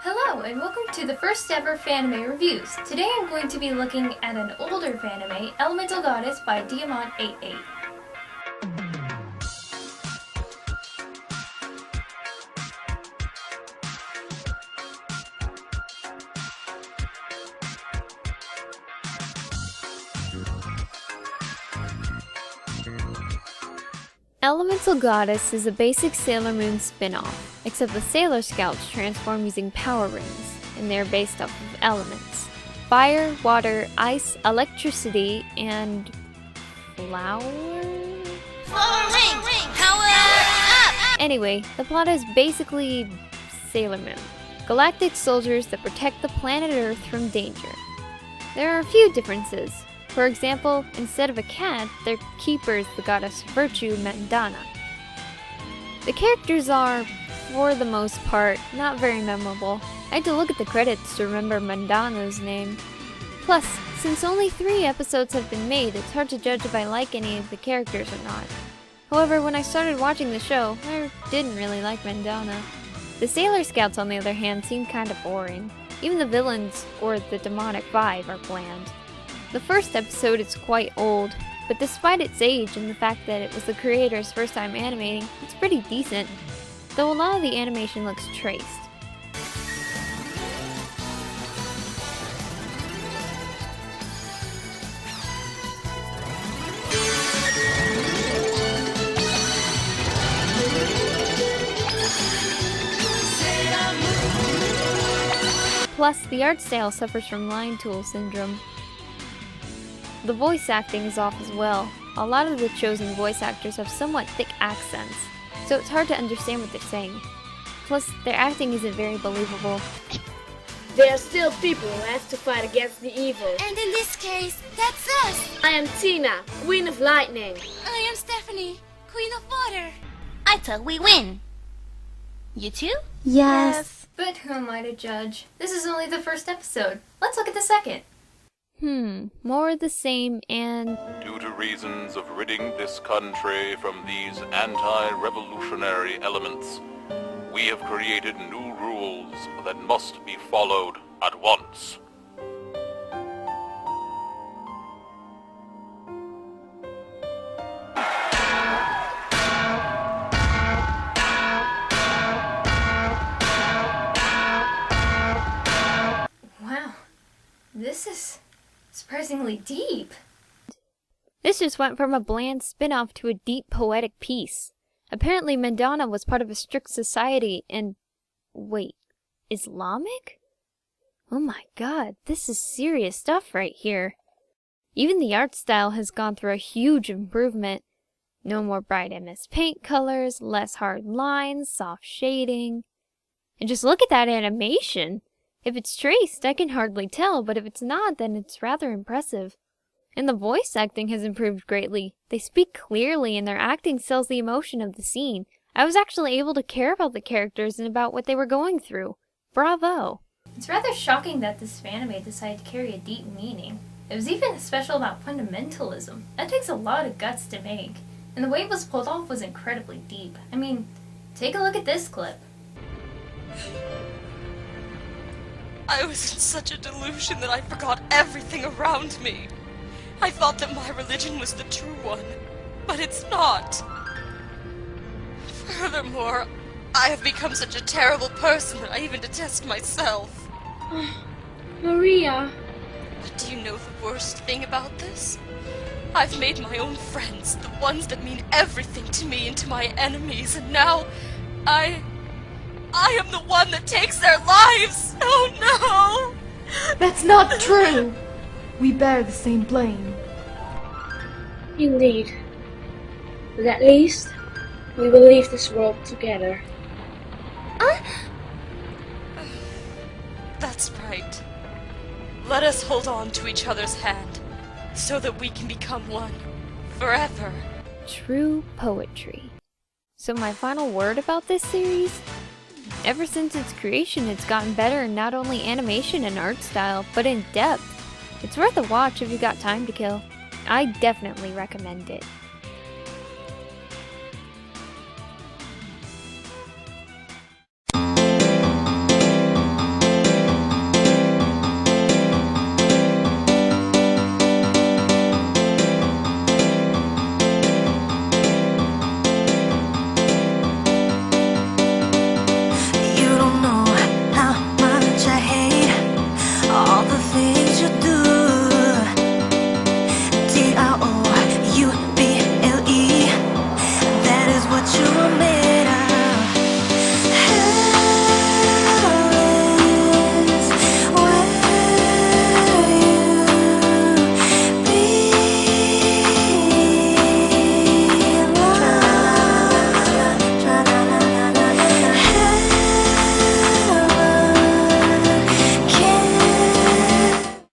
Hello and welcome to the first ever Fanime reviews. Today I'm going to be looking at an older Fanime, Elemental Goddess by Diamant88. Elemental Goddess is a basic Sailor Moon spin-off, except the Sailor Scouts transform using power rings, and they're based off of elements. Fire, water, ice, electricity, and flower? Ring! Power up! Anyway, the plot is basically Sailor Moon. Galactic soldiers that protect the planet Earth from danger. There are a few differences. For example, instead of a cat, their keeper is the goddess Virtue Mandana. The characters are, for the most part, not very memorable. I had to look at the credits to remember Mandana's name. Plus, since only 3 episodes have been made, it's hard to judge if I like any of the characters or not. However, when I started watching the show, I didn't really like Mandana. The Sailor Scouts, on the other hand, seem kinda boring. Even the villains, or the demonic vibe, are bland. The first episode is quite old, but despite its age and the fact that it was the creator's first time animating, it's pretty decent, though a lot of the animation looks traced. Plus, the art style suffers from line tool syndrome. The voice acting is off as well. A lot of the chosen voice actors have somewhat thick accents, so it's hard to understand what they're saying. Plus, their acting isn't very believable. There are still people who have to fight against the evil. And in this case, that's us! I am Tina, Queen of Lightning. I am Stephanie, Queen of Water. I thought we win. You too? Yes. But who am I to judge? This is only the first episode. Let's look at the second. More of the same and... Due to reasons of ridding this country from these anti-revolutionary elements, we have created new rules that must be followed at once. Wow, this is surprisingly deep. This just went from a bland spin-off to a deep poetic piece. Apparently Mandana was part of a strict society and... wait, Islamic? Oh my god, this is serious stuff right here. Even the art style has gone through a huge improvement. No more bright MS Paint colors, less hard lines, soft shading. And just look at that animation! If it's traced, I can hardly tell, but if it's not, then it's rather impressive. And the voice acting has improved greatly. They speak clearly and their acting sells the emotion of the scene. I was actually able to care about the characters and about what they were going through. Bravo! It's rather shocking that this fanime decided to carry a deep meaning. It was even special about fundamentalism. That takes a lot of guts to make. And the way it was pulled off was incredibly deep. I mean, take a look at this clip. I was in such a delusion that I forgot everything around me. I thought that my religion was the true one, but it's not. Furthermore, I have become such a terrible person that I even detest myself. Maria. But do you know the worst thing about this? I've made my own friends, the ones that mean everything to me, into my enemies, and now I am the one that takes their lives! Oh no! That's not true! We bear the same blame. Indeed. But at least, we will leave this world together. That's right. Let us hold on to each other's hand, so that we can become one, forever. True poetry. So my final word about this series? Ever since its creation, it's gotten better in not only animation and art style, but in depth. It's worth a watch if you got time to kill. I definitely recommend it.